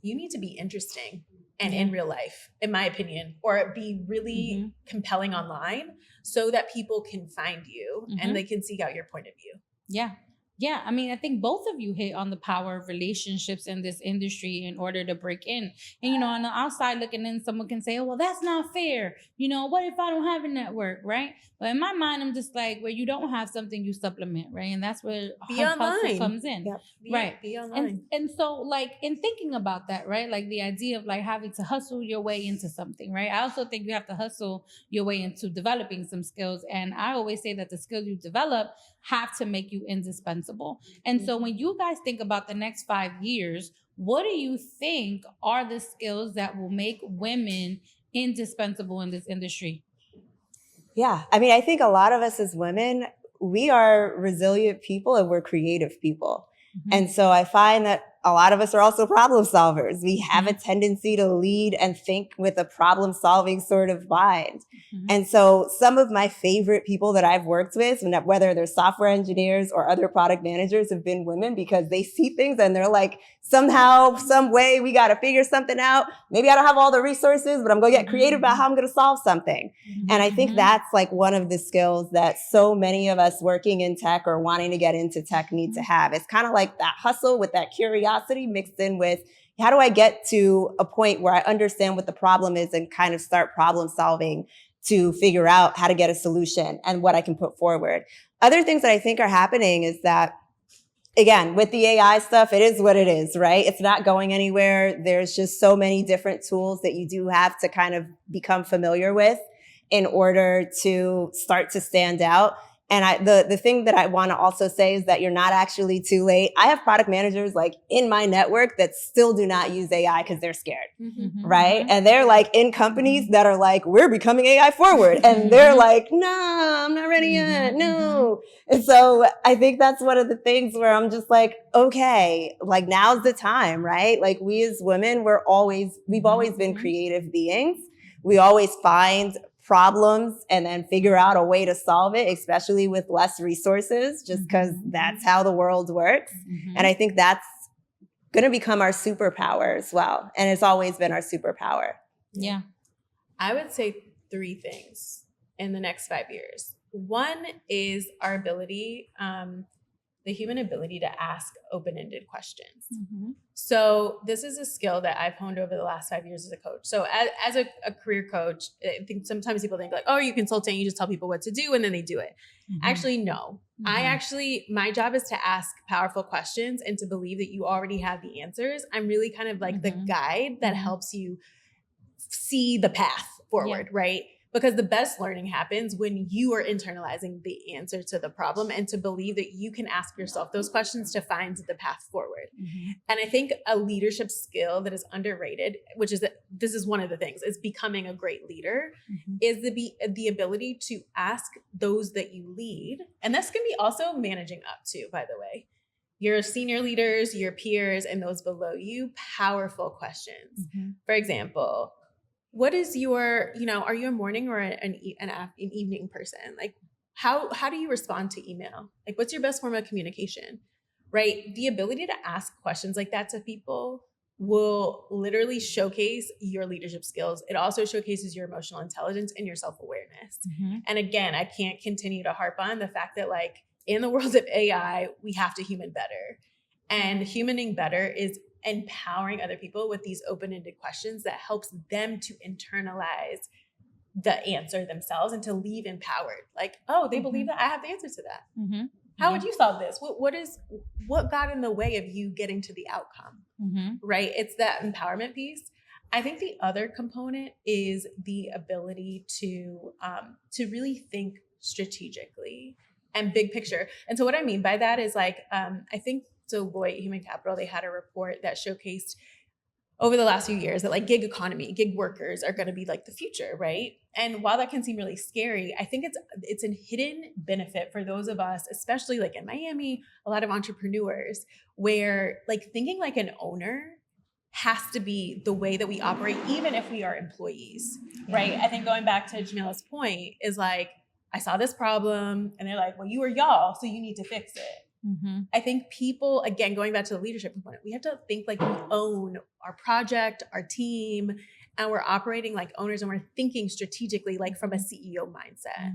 You need to be interesting and in real life, in my opinion, or be really compelling online so that people can find you and they can seek out your point of view. Yeah. Yeah, I mean, I think both of you hit on the power of relationships in this industry in order to break in. And, on the outside looking in, someone can say, oh, well, that's not fair. What if I don't have a network, right? But in my mind, I'm just like, where you don't have something, you supplement, right? And that's where Be hustle online. comes in. Yep. Right. Be online. And so, like, in thinking about that, right? Like the idea of like having to hustle your way into something, right? I also think you have to hustle your way into developing some skills. And I always say that the skills you develop have to make you indispensable. And so when you guys think about the next 5 years, what do you think are the skills that will make women indispensable in this industry? Yeah. I mean, I think a lot of us as women, we are resilient people and we're creative people. Mm-hmm. And so I find that a lot of us are also problem solvers. We have a tendency to lead and think with a problem solving sort of mind. Mm-hmm. And so some of my favorite people that I've worked with, whether they're software engineers or other product managers, have been women because they see things and they're like, somehow, some way, we got to figure something out. Maybe I don't have all the resources, but I'm going to get creative about how I'm going to solve something. Mm-hmm. And I think that's like one of the skills that so many of us working in tech or wanting to get into tech need to have. It's kind of like that hustle with that curiosity mixed in with how do I get to a point where I understand what the problem is and kind of start problem solving to figure out how to get a solution and what I can put forward. Other things that I think are happening is that, again, with the AI stuff, it is what it is, right? It's not going anywhere. There's just so many different tools that you do have to kind of become familiar with in order to start to stand out. And the thing that I want to also say is that you're not actually too late. I have product managers like in my network that still do not use AI because they're scared, right? And they're like in companies that are like, we're becoming AI forward. And they're like, no, I'm not ready yet. No. And so I think that's one of the things where I'm just like, okay, like now's the time, right? Like we as women, we've always been creative beings. We always find problems and then figure out a way to solve it, especially with less resources, just because that's how the world works. And I think that's going to become our superpower as well. And it's always been our superpower. Yeah. I would say 3 things in the next 5 years. One is our ability, the human ability to ask open-ended questions. So this is a skill that I've honed over the last 5 years as a coach. So as a career coach, I think sometimes people think like, oh, you're consulting, you just tell people what to do and then they do it. Actually, no. My job is to ask powerful questions and to believe that you already have the answers. I'm really kind of like the guide that helps you see the path forward, right? Because the best learning happens when you are internalizing the answer to the problem and to believe that you can ask yourself those questions to find the path forward. And I think a leadership skill that is underrated, which is that this is one of the things, is becoming a great leader, is the ability to ask those that you lead. And this can be also managing up to, by the way, your senior leaders, your peers, and those below you, powerful questions. For example, what is your, are you a morning or an evening person? Like, how do you respond to email? Like, what's your best form of communication, right? The ability to ask questions like that to people will literally showcase your leadership skills. It also showcases your emotional intelligence and your self-awareness. And again, I can't continue to harp on the fact that like in the world of AI, we have to human better. And humaning better is empowering other people with these open-ended questions that helps them to internalize the answer themselves and to leave empowered. Like, oh, they believe that I have the answer to that. How would you solve this? What got in the way of you getting to the outcome? Right? It's that empowerment piece. I think the other component is the ability to really think strategically and big picture. And so what I mean by that is like, I think Deloitte Human Capital, they had a report that showcased over the last few years that like gig economy, gig workers are going to be like the future, right? And while that can seem really scary, I think it's a hidden benefit for those of us, especially like in Miami, a lot of entrepreneurs, where like thinking like an owner has to be the way that we operate, even if we are employees, right? I think going back to Jamaila's point is like, I saw this problem and they're like, well, you are y'all, so you need to fix it. I think people, again, going back to the leadership component, we have to think like we own our project, our team, and we're operating like owners and we're thinking strategically, like from a CEO mindset.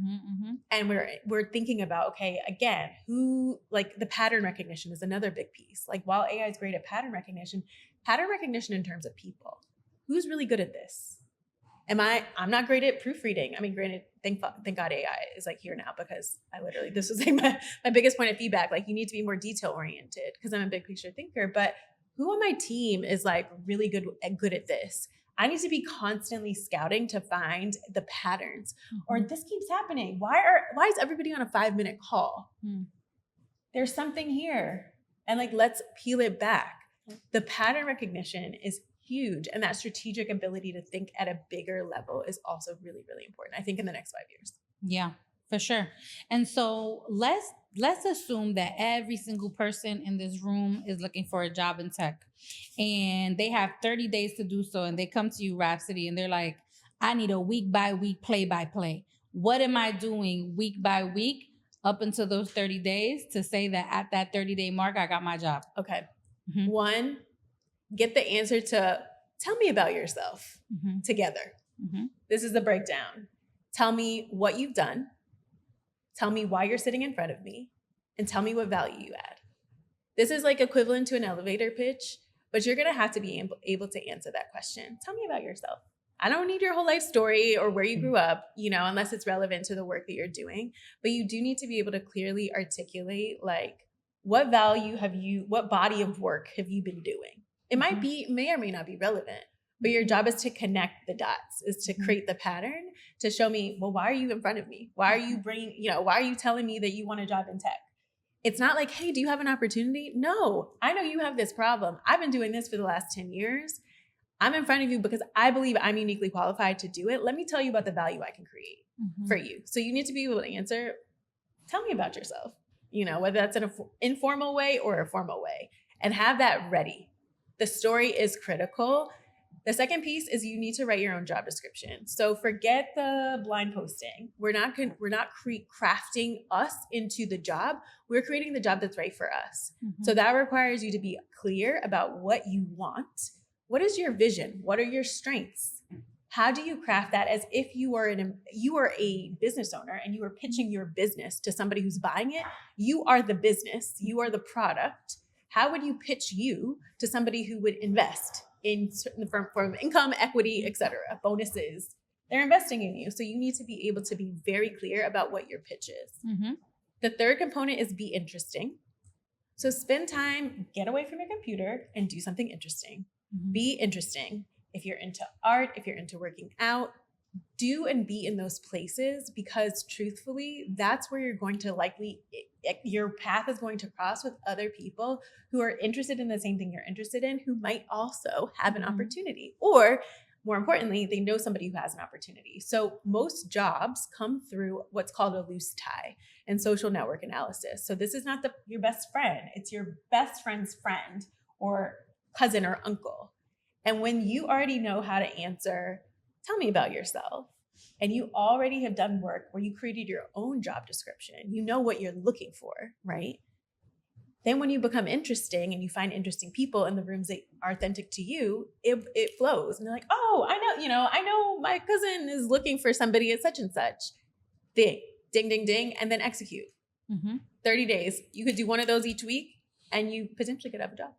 And we're thinking about, okay, again, who, like the pattern recognition is another big piece. Like while AI is great at pattern recognition in terms of people, who's really good at this? I'm not great at proofreading. I mean, granted, thank God AI is like here now, because this was like my biggest point of feedback. Like you need to be more detail oriented because I'm a big picture thinker, but who on my team is like really good at this? I need to be constantly scouting to find the patterns, or this keeps happening. Why is everybody on a 5-minute call? There's something here. And like, let's peel it back. The pattern recognition is huge. And that strategic ability to think at a bigger level is also really, really important, I think, in the next 5 years. Yeah, for sure. And so let's assume that every single person in this room is looking for a job in tech, and they have 30 days to do so. And they come to you, Rhapsody, and they're like, I need a week by week, play by play. What am I doing week by week up until those 30 days to say that at that 30-day mark, I got my job? Okay. One, get the answer to tell me about yourself together. This is the breakdown. Tell me what you've done. Tell me why you're sitting in front of me, and tell me what value you add. This is like equivalent to an elevator pitch, but you're going to have to be able to answer that question. Tell me about yourself. I don't need your whole life story or where you grew up, unless it's relevant to the work that you're doing, but you do need to be able to clearly articulate, like, what body of work have you been doing? It may or may not be relevant, but your job is to connect the dots, is to create the pattern to show me, well, why are you in front of me? Why are you why are you telling me that you want a job in tech? It's not like, hey, do you have an opportunity? No, I know you have this problem. I've been doing this for the last 10 years. I'm in front of you because I believe I'm uniquely qualified to do it. Let me tell you about the value I can create for you. So you need to be able to answer, tell me about yourself, whether that's in an informal way or a formal way, and have that ready. The story is critical. The second piece is you need to write your own job description. So forget the blind posting. We're not crafting us into the job. We're creating the job that's right for us. So that requires you to be clear about what you want. What is your vision? What are your strengths? How do you craft that as if you are a business owner and you are pitching your business to somebody who's buying it? You are the business. You are the product. How would you pitch you to somebody who would invest in certain form of income, equity, etc., bonuses? They're investing in you. So you need to be able to be very clear about what your pitch is. The third component is be interesting. So spend time, get away from your computer and do something interesting. Be interesting. If you're into art, if you're into working out, do and be in those places, because truthfully, that's where you're going to your path is going to cross with other people who are interested in the same thing you're interested in, who might also have an opportunity, or more importantly, they know somebody who has an opportunity. So most jobs come through what's called a loose tie and social network analysis. So this is not your best friend. It's your best friend's friend or cousin or uncle. And when you already know how to answer, tell me about yourself, and you already have done work where you created your own job description, you know what you're looking for, right? Then when you become interesting and you find interesting people in the rooms that are authentic to you, it flows. And they're like, oh, I know my cousin is looking for somebody at such and such. Ding, ding, ding, ding, and then execute. 30 days. You could do one of those each week and you potentially could have a job.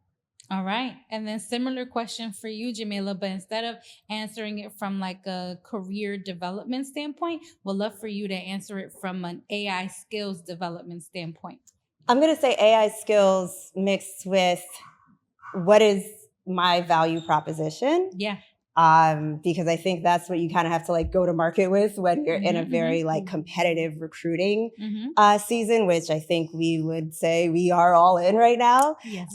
All right. And then similar question for you, Jamaila, but instead of answering it from like a career development standpoint, we'd love for you to answer it from an AI skills development standpoint. I'm going to say AI skills mixed with what is my value proposition. Yeah. Because I think that's what you kind of have to like go to market with when you're in a very like competitive recruiting season, which I think we would say we are all in right now. Yes.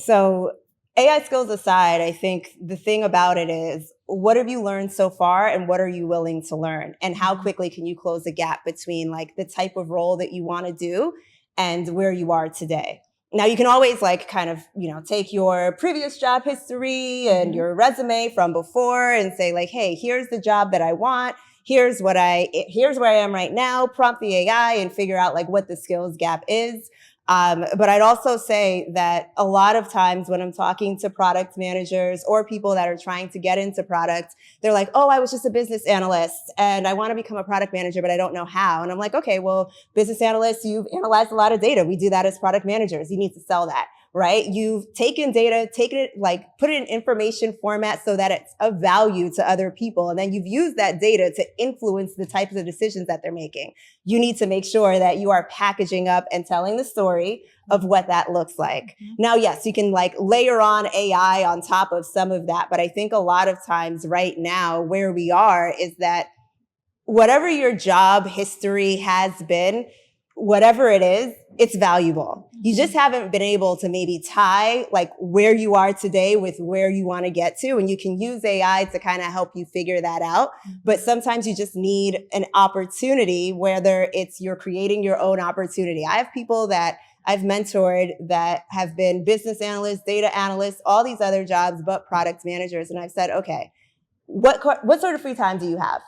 So AI skills aside, I think the thing about it is, what have you learned so far and what are you willing to learn? And how quickly can you close the gap between like the type of role that you want to do and where you are today? Now, you can always like kind of, take your previous job history and your resume from before and say like, hey, here's the job that I want. Here's where I am right now, prompt the AI and figure out like what the skills gap is. But I'd also say that a lot of times when I'm talking to product managers or people that are trying to get into product, they're like, oh, I was just a business analyst and I want to become a product manager, but I don't know how. And I'm like, okay, well, business analysts, you've analyzed a lot of data. We do that as product managers. You need to sell that, right? You've taken data, taken it, like put it in information format so that it's of value to other people. And then you've used that data to influence the types of decisions that they're making. You need to make sure that you are packaging up and telling the story of what that looks like. Now, yes, you can like layer on AI on top of some of that. But I think a lot of times right now where we are is that whatever your job history has been, whatever it is, it's valuable. You just haven't been able to maybe tie like where you are today with where you want to get to. And you can use AI to kind of help you figure that out. But sometimes you just need an opportunity, whether it's you're creating your own opportunity. I have people that I've mentored that have been business analysts, data analysts, all these other jobs, but product managers. And I've said, okay, what sort of free time do you have?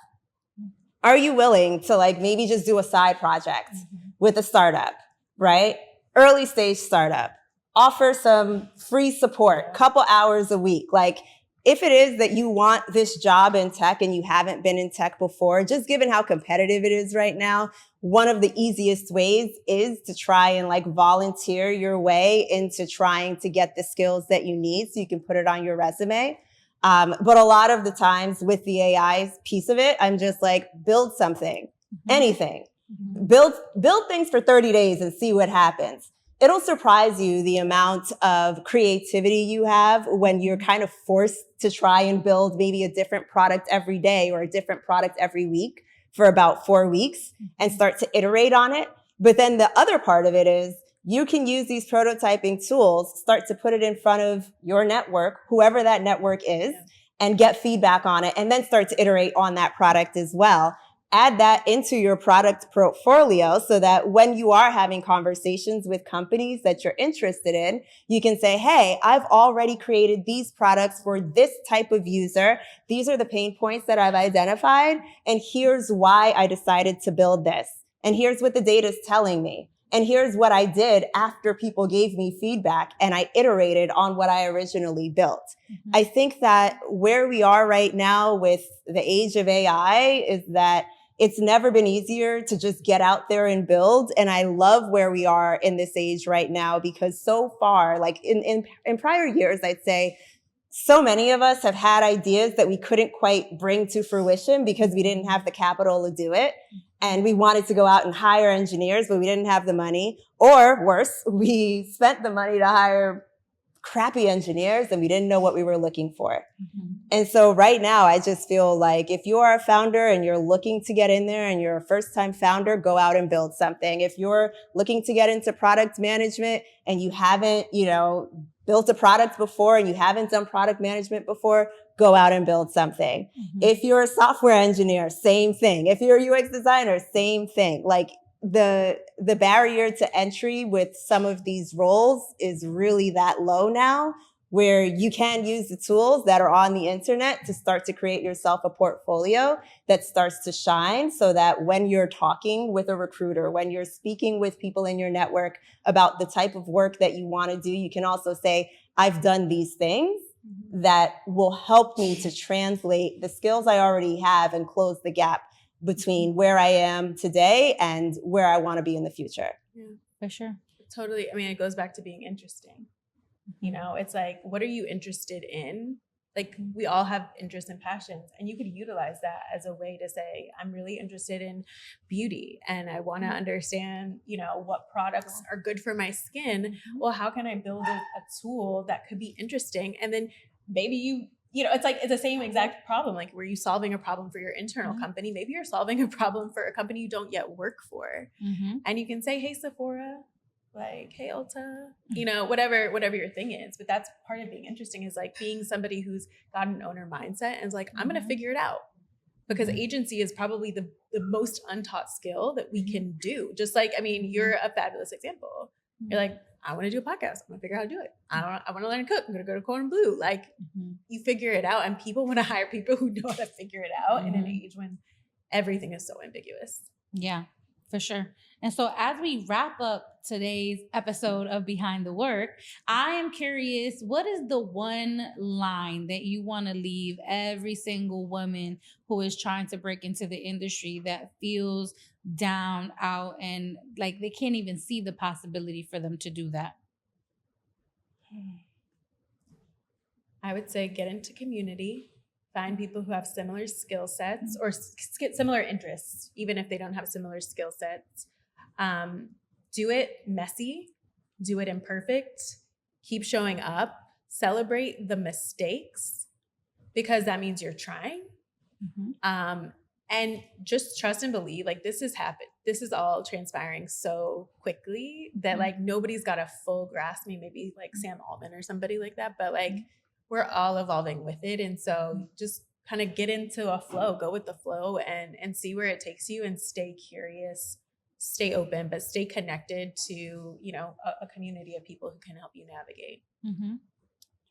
Are you willing to like maybe just do a side project with a startup, right? Early stage startup, offer some free support, couple hours a week. Like if it is that you want this job in tech and you haven't been in tech before, just given how competitive it is right now, one of the easiest ways is to try and like volunteer your way into trying to get the skills that you need so you can put it on your resume. But a lot of the times with the AI piece of it, I'm just like, build something, anything. Build things for 30 days and see what happens. It'll surprise you the amount of creativity you have when you're kind of forced to try and build maybe a different product every day or a different product every week for about 4 weeks and start to iterate on it. But then the other part of it is you can use these prototyping tools, start to put it in front of your network, whoever that network is, and get feedback on it, and then start to iterate on that product as well. Add that into your product portfolio so that when you are having conversations with companies that you're interested in, you can say, hey, I've already created these products for this type of user. These are the pain points that I've identified, and here's why I decided to build this. And here's what the data is telling me. And here's what I did after people gave me feedback and I iterated on what I originally built. I think that where we are right now with the age of AI is that it's never been easier to just get out there and build. And I love where we are in this age right now because so far, like in prior years, I'd say so many of us have had ideas that we couldn't quite bring to fruition because we didn't have the capital to do it. And we wanted to go out and hire engineers, but we didn't have the money. Or worse, we spent the money to hire crappy engineers and we didn't know what we were looking for. And so right now, I just feel like if you are a founder and you're looking to get in there and you're a first-time founder, go out and build something. If you're looking to get into product management and you haven't, built a product before and you haven't done product management before, go out and build something. If you're a software engineer, same thing. If you're a UX designer, same thing. Like the barrier to entry with some of these roles is really that low now, where you can use the tools that are on the internet to start to create yourself a portfolio that starts to shine so that when you're talking with a recruiter, when you're speaking with people in your network about the type of work that you want to do, you can also say, I've done these things that will help me to translate the skills I already have and close the gap between where I am today and where I want to be in the future. Yeah, For sure. totally. I mean, it goes back to being interesting. It's like, what are you interested in? Like, we all have interests and passions, and you could utilize that as a way to say, I'm really interested in beauty and I want to understand, what products are good for my skin. Well, how can I build a tool that could be interesting? And then maybe it's the same exact problem. Like, were you solving a problem for your internal company? Maybe you're solving a problem for a company you don't yet work for. And you can say, hey, Sephora, like, hey, Ulta, whatever your thing is. But that's part of being interesting, is like being somebody who's got an owner mindset and is like, I'm going to figure it out. Because agency is probably the most untaught skill that we can do. Just like, you're a fabulous example. You're like, I want to do a podcast. I'm going to figure out how to do it. I want to learn to cook. I'm going to go to Code and Blue. Like, you figure it out, and people want to hire people who know how to figure it out in an age when everything is so ambiguous. Yeah. For sure. And so as we wrap up today's episode of Behind the Work, I am curious, what is the one line that you want to leave every single woman who is trying to break into the industry that feels down, out, and like they can't even see the possibility for them to do that? I would say get into community, find people who have similar skill sets or similar interests, even if they don't have similar skill sets. Do it messy, do it imperfect, keep showing up, celebrate the mistakes because that means you're trying. And just trust and believe, like this has happened. This is all transpiring so quickly that like nobody's got a full grasp. I mean, maybe like Sam Altman or somebody like that, but like we're all evolving with it. And so just kind of get into a flow, go with the flow and see where it takes you and stay curious, stay open, but stay connected to, you know, a community of people who can help you navigate.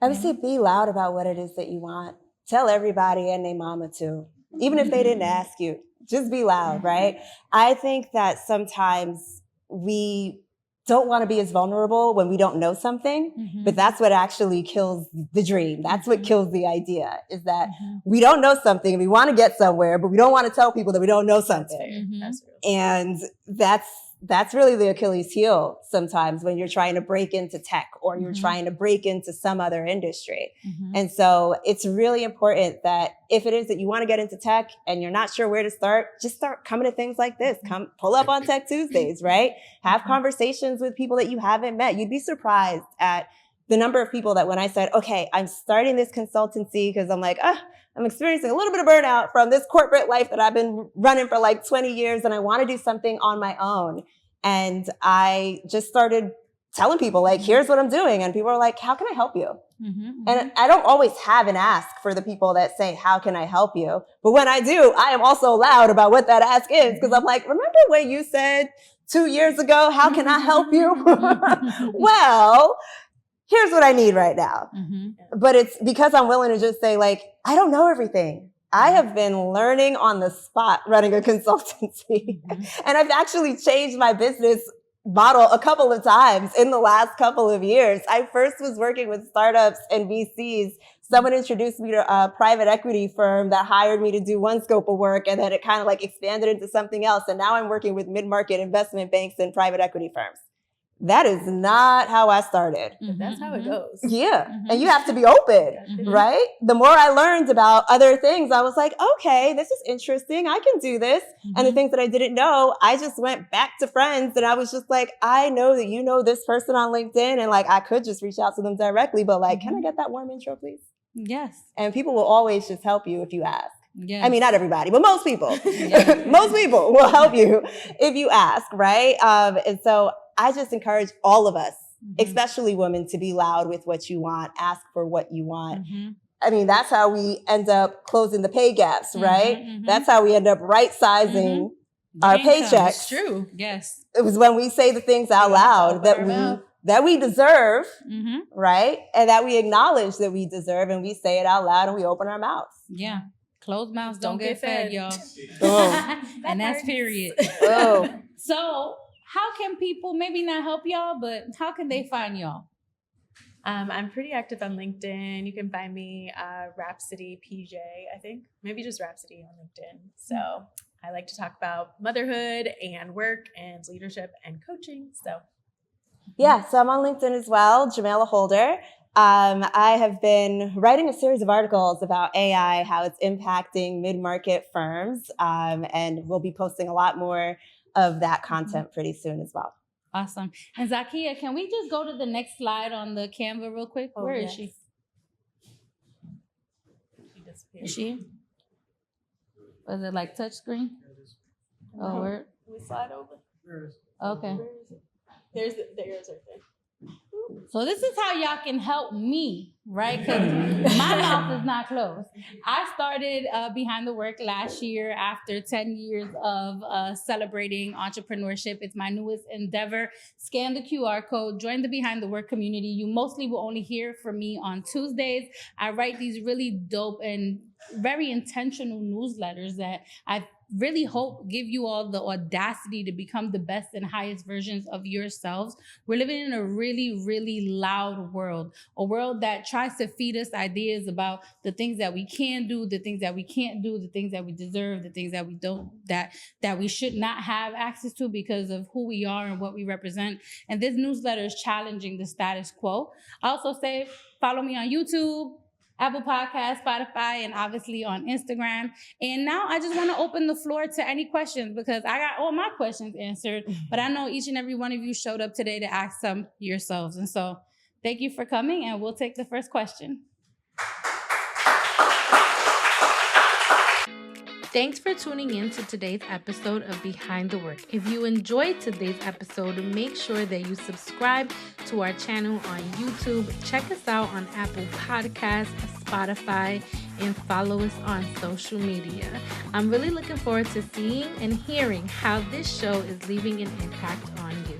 I would say be loud about what it is that you want. Tell everybody and their mama too. Even if they didn't ask you, just be loud, right? I think that sometimes we don't want to be as vulnerable when we don't know something, but that's what actually kills the dream. That's what kills the idea, is that we don't know something and we want to get somewhere, but we don't want to tell people that we don't know something. That's real. And that's really the Achilles heel sometimes when you're trying to break into tech or you're trying to break into some other industry. And so it's really important that if it is that you want to get into tech and you're not sure where to start, just start coming to things like this. Come pull up on Tech Tuesdays, right? Have conversations with people that you haven't met. You'd be surprised at the number of people that when I said, okay, I'm starting this consultancy because I'm like, I'm experiencing a little bit of burnout from this corporate life that I've been running for like 20 years and I want to do something on my own. And I just started telling people like, here's what I'm doing. And people are like, how can I help you? And I don't always have an ask for the people that say, how can I help you? But when I do, I am also loud about what that ask is. Because I'm like, remember when you said 2 years ago, how can I help you? Well, here's what I need right now. But it's because I'm willing to just say like, I don't know everything. I have been learning on the spot running a consultancy. And I've actually changed my business model a couple of times in the last couple of years. I first was working with startups and VCs. Someone introduced me to a private equity firm that hired me to do one scope of work, and then it kind of like expanded into something else. And now I'm working with mid-market investment banks and private equity firms. That is not how I started. But that's how it goes. Yeah. And you have to be open, right? The more I learned about other things, I was like, okay, this is interesting. I can do this. And the things that I didn't know, I just went back to friends and I was just like, I know that you know this person on LinkedIn and like, I could just reach out to them directly, but like, can I get that warm intro, please? Yes. And people will always just help you if you ask. Yes. I mean, not everybody, but most people. Most people will help you if you ask, right? And so I just encourage all of us, especially women, to be loud with what you want, ask for what you want. I mean, that's how we end up closing the pay gaps, right? That's how we end up right-sizing our paychecks. It's true. Yes. It was when we say the things out loud that we deserve, right? And that we acknowledge that we deserve, and we say it out loud and we open our mouths. Yeah. Closed mouths don't get fed, y'all. And that's period. So how can people maybe not help y'all, but how can they find y'all? I'm pretty active on LinkedIn. You can find me Rhapsodi PJ, I think. Maybe just Rhapsodi on LinkedIn. So I like to talk about motherhood and work and leadership and coaching. So yeah, so I'm on LinkedIn as well, Jamaila Holder. I have been writing a series of articles about AI, how it's impacting mid-market firms, and we'll be posting a lot more of that content pretty soon as well. Awesome. And Zakia, can we just go to the next slide on the Canva real quick? Where is she? she disappeared. Is she? Was it like touch screen? Oh, where? We slide over. Okay. There's her thing. So this is how y'all can help me, right? Because my mouth is not closed. I started Behind the Work last year after 10 years of celebrating entrepreneurship. It's my newest endeavor. Scan the QR code, join the Behind the Work community. You mostly will only hear from me on Tuesdays. I write these really dope and very intentional newsletters that I really hope give you all the audacity to become the best and highest versions of yourselves. We're living in a really, really loud world, a world that tries to feed us ideas about the things that we can do, the things that we can't do, the things that we deserve, the things that we don't, that we should not have access to because of who we are and what we represent. And this newsletter is challenging the status quo. I also say follow me on YouTube, Apple Podcasts, Spotify, and obviously on Instagram. And now I just want to open the floor to any questions because I got all my questions answered, but I know each and every one of you showed up today to ask some yourselves. And so thank you for coming, and we'll take the first question. Thanks for tuning in to today's episode of Behind the Work. If you enjoyed today's episode, make sure that you subscribe to our channel on YouTube, check us out on Apple Podcasts, Spotify, and follow us on social media. I'm really looking forward to seeing and hearing how this show is leaving an impact on you.